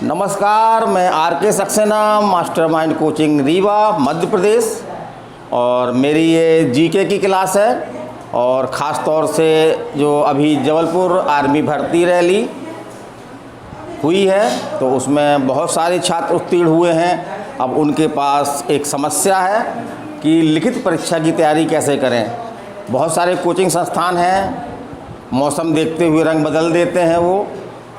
नमस्कार, मैं R K. Saxena, mastermind coaching Rewa Madhya Pradesh. और मेरी ये जीके की क्लास है। और ख़ास तौर से जो अभी जबलपुर आर्मी भर्ती रैली हुई है तो उसमें बहुत सारे छात्र उत्तीर्ण हुए हैं। अब उनके पास एक समस्या है कि लिखित परीक्षा की तैयारी कैसे करें। बहुत सारे कोचिंग संस्थान हैं, मौसम देखते हुए रंग बदल देते हैं वो,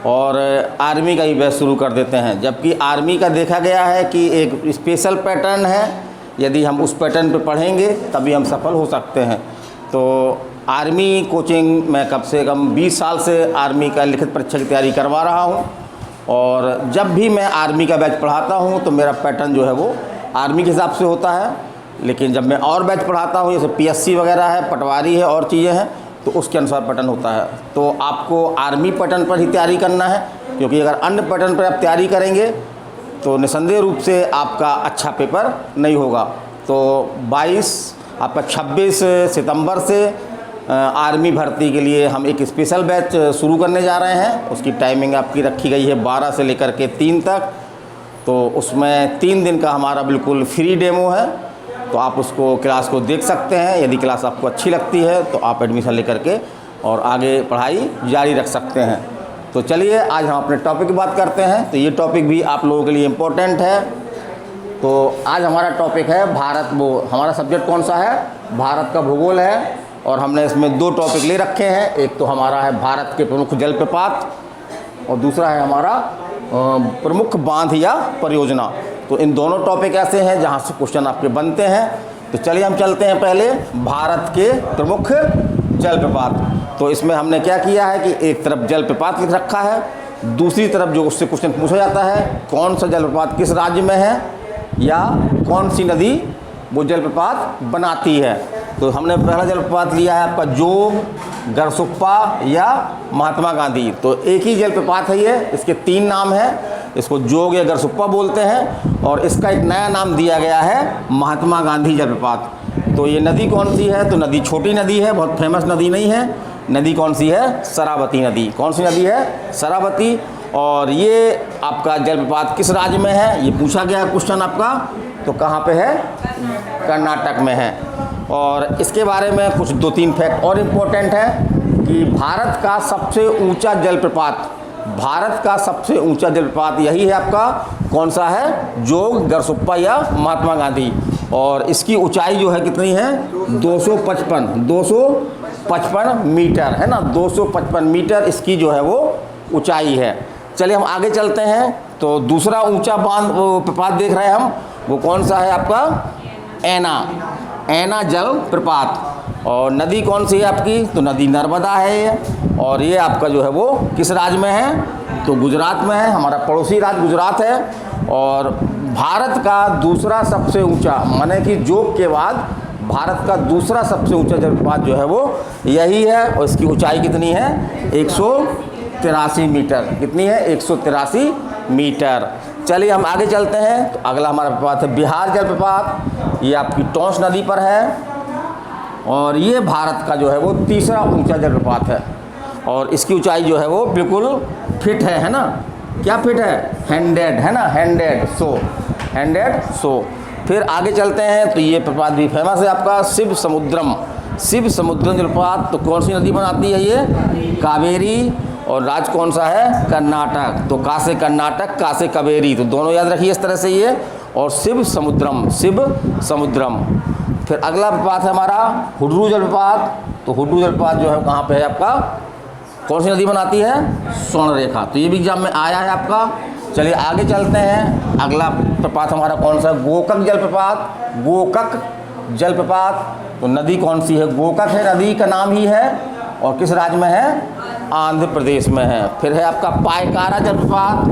और आर्मी का ही बैच शुरू कर देते हैं। जबकि आर्मी का देखा गया है कि एक स्पेशल पैटर्न है, यदि हम उस पैटर्न पे पढ़ेंगे तभी हम सफल हो सकते हैं। तो आर्मी कोचिंग में कम से कम 20 साल से आर्मी का लिखित परीक्षा की तैयारी करवा रहा हूँ। और जब भी मैं आर्मी का बैच पढ़ाता हूँ तो मेरा पैटर्न जो है वो आर्मी के हिसाब से होता है। लेकिन जब मैं और बैच पढ़ाता हूँ, जैसे पीएससी वगैरह है, पटवारी है और चीज़ें हैं, तो उसके अनुसार पैटर्न होता है। तो आपको आर्मी पैटर्न पर ही तैयारी करना है, क्योंकि अगर अन्य पैटर्न पर आप तैयारी करेंगे तो निसंदेह रूप से आपका अच्छा पेपर नहीं होगा। तो 26 सितंबर से आर्मी भर्ती के लिए हम एक स्पेशल बैच शुरू करने जा रहे हैं। उसकी टाइमिंग आपकी रखी गई है 12 से लेकर के 3 तक। तो उसमें 3 दिन का हमारा बिल्कुल फ्री डेमो है, तो आप उसको क्लास को देख सकते हैं। यदि क्लास आपको अच्छी लगती है तो आप एडमिशन लेकर के और आगे पढ़ाई जारी रख सकते हैं। तो चलिए आज हम अपने टॉपिक की बात करते हैं। तो ये टॉपिक भी आप लोगों के लिए इम्पोर्टेंट है। तो आज हमारा टॉपिक है भारत। वो हमारा सब्जेक्ट कौन सा है? भारत का भूगोल है। और हमने इसमें 2 टॉपिक ले रखे हैं। एक तो हमारा है भारत के प्रमुख जलप्रपात और दूसरा है हमारा प्रमुख बांध या परियोजना। तो इन दोनों टॉपिक ऐसे हैं जहां से क्वेश्चन आपके बनते हैं। तो चलिए हम चलते हैं पहले भारत के प्रमुख जलप्रपात। तो इसमें हमने क्या किया है कि एक तरफ जलप्रपात लिख रखा है, दूसरी तरफ जो उससे क्वेश्चन पूछा जाता है कौन सा जलप्रपात किस राज्य में है या कौन सी नदी वो जलप्रपात बनाती है। तो हमने पहला जलप्रपात लिया है आपका जोग, गरसुप्पा या महात्मा गांधी। तो एक ही जलप्रपात है ये, इसके 3 नाम हैं। इसको जोग या गरसुप्पा बोलते हैं और इसका एक नया नाम दिया गया है महात्मा गांधी जलप्रपात। तो ये नदी कौन सी है? तो नदी छोटी नदी है, बहुत फेमस नदी नहीं है। नदी कौन सी है? शरावती नदी। कौन सी नदी है? शरावती। और ये आपका जलप्रपात किस राज्य में है ये पूछा गया क्वेश्चन आपका। तो कहाँ पे है? कर्नाटक में है। और इसके बारे में कुछ 2-3 फैक्ट और इम्पोर्टेंट है कि भारत का सबसे ऊंचा जलप्रपात यही है आपका। कौन सा है? जोग, गरसुप्पा या महात्मा गांधी। और इसकी ऊंचाई जो है कितनी है? 255 मीटर है ना। 255 मीटर इसकी जो है वो ऊंचाई है। चलिए हम आगे चलते हैं। तो दूसरा ऊंचा प्रपात देख रहे हैं हम, वो कौन सा है आपका? ऐना जल प्रपात। और नदी कौन सी है आपकी? तो नदी नर्मदा है ये। और ये आपका जो है वो किस राज्य में है? तो गुजरात में है। हमारा पड़ोसी राज्य गुजरात है। और भारत का दूसरा सबसे ऊंचा, माने कि जोग के बाद भारत का दूसरा सबसे ऊंचा जलप्रपात जो है वो यही है। और इसकी ऊंचाई कितनी है? 183 मीटर। कितनी है? 183 मीटर। चलिए हम आगे चलते हैं। तो अगला हमारा प्रपात है बिहार जलप्रपात। ये आपकी टोंस नदी पर है और ये भारत का जो है वो तीसरा ऊंचा जलप्रपात है। और इसकी ऊंचाई जो है वो बिल्कुल फिट है ना। क्या फिट है? हैंडेड है ना। हैंडेड सो। फिर आगे चलते हैं। तो ये प्रपात भी फेमस है आपका शिव समुद्रम जलप्रपात। तो कौन सी नदी बनाती है ये? कावेरी। और राज्य कौन सा है? कर्नाटक। तो का से कर्नाटक, का से कावेरी, तो दोनों याद रखिए इस तरह से ये। और शिव समुद्रम। फिर अगला प्रपात है हमारा हुड्रू जलप्रपात। तो हुड्रू जलप्रपात जो है कहाँ पे है आपका? कौन सी नदी बनाती है? स्वर्णरेखा। तो ये भी एग्जाम में आया है आपका। चलिए आगे चलते हैं। अगला प्रपात हमारा कौन सा? गोकक जलप्रपात। तो नदी कौन सी है? गोकक है, नदी का नाम ही है। और किस राज्य में है? आंध्र प्रदेश में है। फिर है आपका पायकारा जलप्रपात।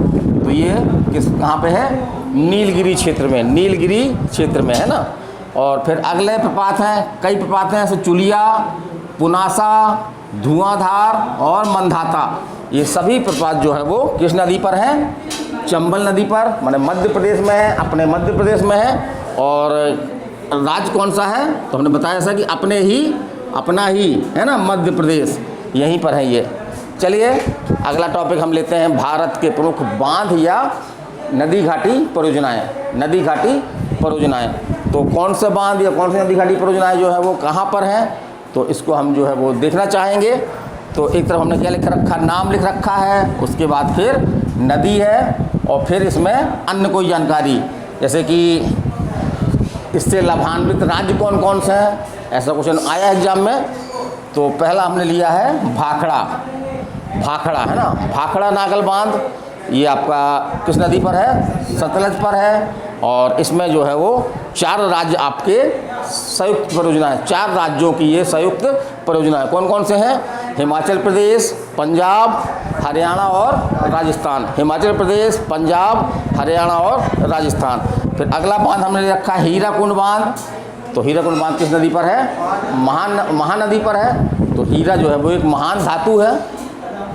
तो ये कहाँ पे है? नीलगिरी क्षेत्र में है ना। और फिर अगले प्रपात हैं, कई प्रपात हैं, जैसे चुलिया, पुनासा, धुआंधार और मंधाता। ये सभी प्रपात जो है वो किस नदी पर हैं? चंबल नदी पर, माने मध्य प्रदेश में है, अपने मध्य प्रदेश में है। और राज्य कौन सा है? तो हमने बताया ऐसा कि अपना ही है ना, मध्य प्रदेश, यहीं पर है ये। चलिए अगला टॉपिक हम लेते हैं भारत के प्रमुख बांध या नदी घाटी परियोजनाएं। नदी घाटी परियोजनाएं तो कौन से बांध या कौन सी नदी घाटी परियोजनाएं जो है वो कहाँ पर हैं, तो इसको हम जो है वो देखना चाहेंगे। तो एक तरफ हमने क्या लिख रखा, नाम लिख रखा है, उसके बाद फिर नदी है और फिर इसमें अन्य कोई जानकारी, जैसे कि इससे लाभान्वित राज्य कौन कौन से हैं, ऐसा क्वेश्चन आया एग्जाम में। तो पहला हमने लिया है भाखड़ा, भाखड़ा है ना, भाखड़ा नागल बांध, ये आपका किस नदी पर है, सतलज पर है। और इसमें जो है वो 4 राज्य आपके संयुक्त परियोजना है, 4 राज्यों की ये संयुक्त परियोजना है। कौन कौन से हैं, हिमाचल प्रदेश, पंजाब, हरियाणा और राजस्थान। हिमाचल प्रदेश, पंजाब, हरियाणा और राजस्थान। फिर अगला बांध हमने ले रखा है हीराकुंड बांध। तो हीराकुंड बांध किस नदी पर है, महानदी पर है। तो हीरा जो है वो एक महान धातु है,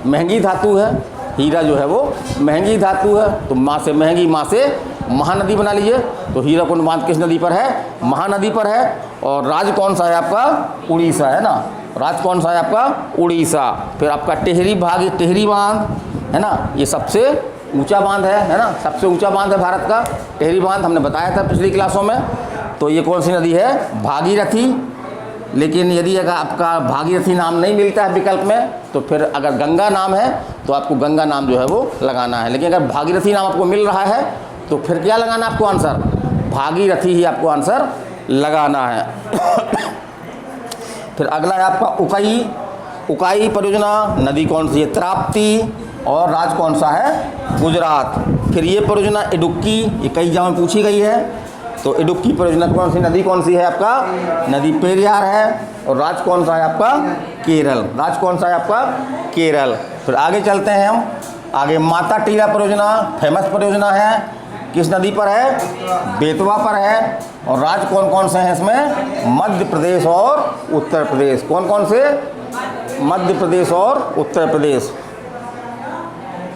महंगी धातु है। हीरा जो है वो महंगी धातु है, तो माँ से महंगी, माँ से महानदी बना लीजिए। तो हीराकुंड बांध किस नदी पर है, महानदी पर है। और राज्य कौन सा है आपका, उड़ीसा है ना, राज्य कौन सा है आपका, उड़ीसा। फिर आपका टिहरी भाग, टिहरी बांध है ना, ये सबसे ऊंचा बांध है ना, सबसे ऊंचा बांध है भारत का टिहरी बांध, हमने बताया था पिछली क्लासों में। तो ये कौन सी नदी है, भागीरथी। लेकिन यदि अगर आपका भागीरथी नाम नहीं मिलता है विकल्प में, तो फिर अगर गंगा नाम है तो आपको गंगा नाम जो है वो लगाना है। लेकिन अगर भागीरथी नाम आपको मिल रहा है तो फिर क्या लगाना आपको आंसर, भागीरथी ही आपको आंसर लगाना है। फिर अगला है आपका उकाई, उकाई परियोजना, नदी कौन सी है, ताप्ती, और राज्य कौन सा है, गुजरात। फिर ये परियोजना इडुक्की, ये कई जगह में पूछी गई है। तो इडुक्की परियोजना कौन सी, नदी कौन सी है आपका, नदी पेरियार है। और राज्य कौन सा है आपका, केरल, राज्य कौन सा है आपका, केरल। फिर आगे चलते हैं हम, आगे माता टीला परियोजना, फेमस परियोजना है, किस नदी पर है, बेतवा पर है। और राज्य कौन कौन से हैं इसमें, मध्य प्रदेश और उत्तर प्रदेश। कौन कौन से, मध्य प्रदेश और उत्तर प्रदेश।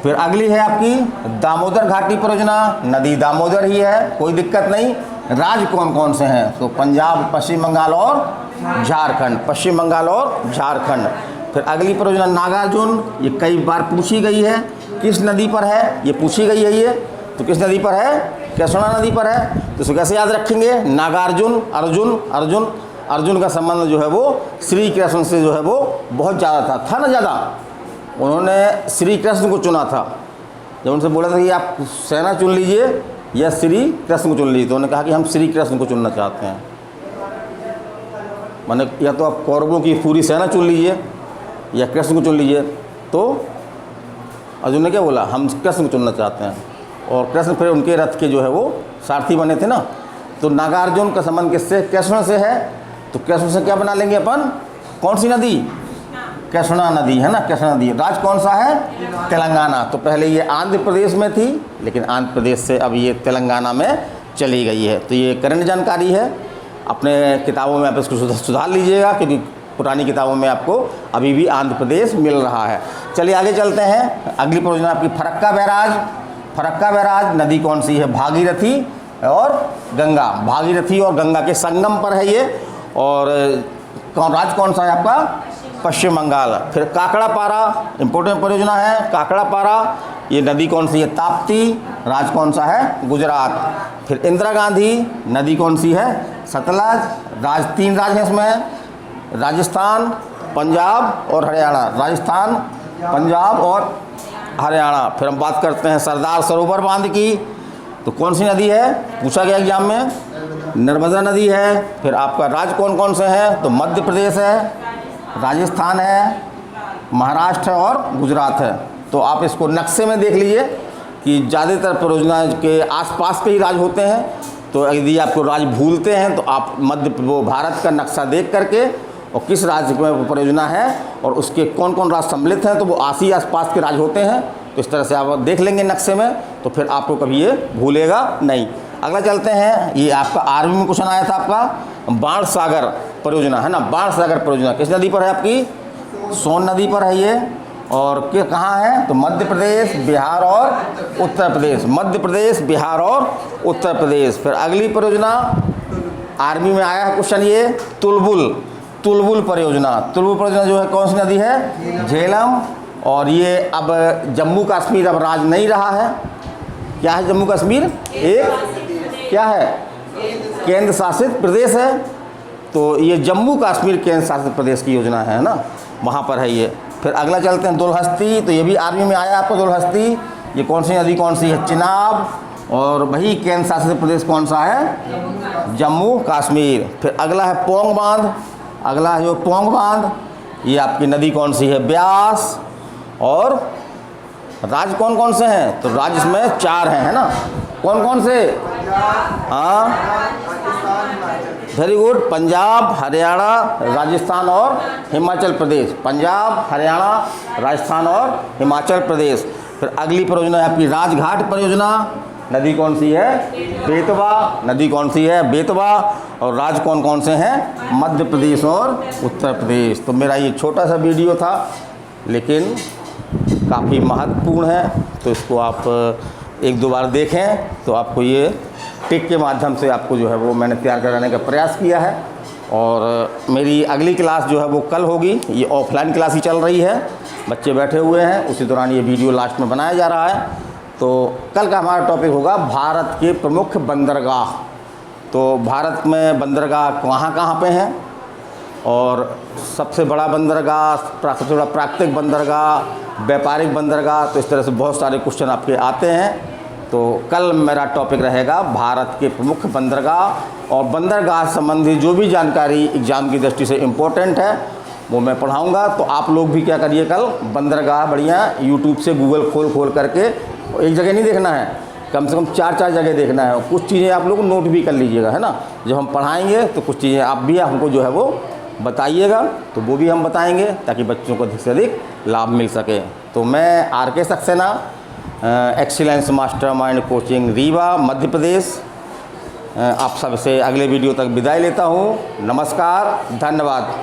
फिर अगली है आपकी दामोदर घाटी परियोजना, नदी दामोदर ही है, कोई दिक्कत नहीं। राज्य कौन कौन से हैं, तो पंजाब, पश्चिम बंगाल और झारखंड, पश्चिम बंगाल और झारखंड। फिर अगली परियोजना नागार्जुन, ये कई बार पूछी गई है, किस नदी पर है, ये पूछी गई है ये, तो किस नदी पर है, कृष्णा नदी पर है। तो इसको कैसे याद रखेंगे, नागार्जुन, अर्जुन, अर्जुन, अर्जुन का संबंध जो है वो श्री कृष्ण से जो है वो बहुत ज़्यादा था ना ज़्यादा। उन्होंने श्री कृष्ण को चुना था, जब उनसे बोला था कि आप सेना चुन लीजिए या श्री कृष्ण को चुन लीजिए, तो उन्होंने कहा कि हम श्री कृष्ण को चुनना चाहते हैं। माने या तो आप कौरवों की पूरी सेना चुन लीजिए या कृष्ण को चुन लीजिए। तो अर्जुन ने क्या बोला, हम कृष्ण को चुनना चाहते हैं। और कृष्ण फिर उनके रथ के जो है वो सारथी बने थे ना। तो नागार्जुन का संबंध किससे, कृष्ण से है। तो कृष्ण से क्या बना लेंगे अपन, कौन सी नदी, कृष्णा नदी है ना, कृष्णा नदी। राज्य कौन सा है, तेलंगाना। तो पहले ये आंध्र प्रदेश में थी, लेकिन आंध्र प्रदेश से अब ये तेलंगाना में चली गई है। तो ये करंट जानकारी है, अपने किताबों में आप इसको सुधार लीजिएगा, क्योंकि पुरानी किताबों में आपको अभी भी आंध्र प्रदेश मिल रहा है। चलिए आगे चलते हैं, अगली परियोजना आपकी फरक्का बैराज। फरक्का बैराज नदी कौन सी है, भागीरथी और गंगा, भागीरथी और गंगा के संगम पर है ये। और राज्य कौन सा है आपका, पश्चिम बंगाल। फिर काकड़ा पारा, इंपॉर्टेंट परियोजना है काकड़ा पारा, ये नदी कौन सी है, ताप्ती, राज्य कौन सा है, गुजरात। फिर इंदिरा गांधी, नदी कौन सी है, सतलज। राज्य 3 राज्य हैं इसमें, राजस्थान, पंजाब और हरियाणा, राजस्थान, पंजाब और हरियाणा। फिर हम बात करते हैं सरदार सरोवर बांध की। तो कौन सी नदी है, पूछा गया एग्जाम में, नर्मदा नदी है। फिर आपका राज्य कौन कौन से हैं, तो मध्य प्रदेश है, राजस्थान है, महाराष्ट्र और गुजरात है। तो आप इसको नक्शे में देख लीजिए कि ज़्यादातर परियोजना के आसपास के ही राज्य होते हैं। तो यदि आपको राज्य भूलते हैं तो आप वो भारत का नक्शा देख करके और किस राज्य में परियोजना है और उसके कौन कौन राज्य सम्मिलित हैं, तो वो आसपास के राज्य होते हैं। तो इस तरह से आप देख लेंगे नक्शे में, तो फिर आपको कभी ये भूलेगा नहीं। अगला चलते हैं, ये आपका आर्मी में क्वेश्चन आया था आपका, बाण सागर परियोजना है ना, बाण सागर परियोजना किस नदी पर है आपकी, सोन नदी पर है ये। और के कहाँ है, तो मध्य प्रदेश, बिहार और उत्तर प्रदेश, मध्य प्रदेश, बिहार और उत्तर प्रदेश। फिर अगली परियोजना आर्मी में आया है क्वेश्चन, ये तुलबुल, तुलबुल परियोजना। तुलबुल परियोजना जो है कौन सी नदी है, झेलम, और ये अब जम्मू कश्मीर अब राज नहीं रहा है। क्या है जम्मू कश्मीर? एक क्या है? केंद्र शासित प्रदेश है। तो ये जम्मू कश्मीर केंद्र शासित प्रदेश की योजना है ना, वहाँ पर है ये। फिर अगला चलते हैं दुलहस्ती, तो ये भी आर्मी में आया आपको दुलहस्ती। ये कौन सी नदी कौन सी है? चिनाब। और वही केंद्र शासित प्रदेश कौन सा है? जम्मू कश्मीर। फिर अगला है पोंग बांध, अगला है जो पोंग बांध, ये आपकी नदी कौन सी है? ब्यास। और राज्य कौन कौन से हैं? तो राज्य इसमें 4 हैं, है ना। कौन कौन से? हाँ, वेरी गुड। पंजाब, हरियाणा, राजस्थान और हिमाचल प्रदेश। पंजाब, हरियाणा, राजस्थान और हिमाचल प्रदेश। फिर अगली परियोजना है आपकी राजघाट परियोजना। नदी कौन सी है? बेतवा। नदी कौन सी है? बेतवा। और राज्य कौन कौन से हैं? मध्य प्रदेश और उत्तर प्रदेश। तो मेरा ये छोटा सा वीडियो था, लेकिन काफ़ी महत्वपूर्ण है, तो इसको आप 1-2 बार देखें तो आपको ये टिक के माध्यम से आपको जो है वो मैंने तैयार कराने का प्रयास किया है। और मेरी अगली क्लास जो है वो कल होगी। ये ऑफलाइन क्लास ही चल रही है, बच्चे बैठे हुए हैं, उसी दौरान ये वीडियो लास्ट में बनाया जा रहा है। तो कल का हमारा टॉपिक होगा भारत के प्रमुख बंदरगाह। तो भारत में बंदरगाह कहाँ कहाँ पे हैं, और सबसे बड़ा बंदरगाह, सबसे बड़ा प्राकृतिक बंदरगाह, व्यापारिक बंदरगाह, तो इस तरह से बहुत सारे क्वेश्चन आपके आते हैं। तो कल मेरा टॉपिक रहेगा भारत के प्रमुख बंदरगाह, और बंदरगाह संबंधी जो भी जानकारी एग्ज़ाम की दृष्टि से इम्पोर्टेंट है वो मैं पढ़ाऊँगा। तो आप लोग भी क्या करिए, कल बंदरगाह बढ़िया यूट्यूब से गूगल खोल करके, एक जगह नहीं देखना है, कम से कम 4 जगह देखना है। कुछ चीज़ें आप लोग नोट भी कर लीजिएगा, है ना। जब हम पढ़ाएंगे तो कुछ चीज़ें आप भी हमको जो है वो बताइएगा, तो वो भी हम बताएंगे ताकि बच्चों को अधिक से अधिक लाभ मिल सके। तो मैं RK Saxena, excellence mastermind coaching Rewa Madhya Pradesh, आप सबसे अगले वीडियो तक विदाई लेता हूँ। नमस्कार, धन्यवाद।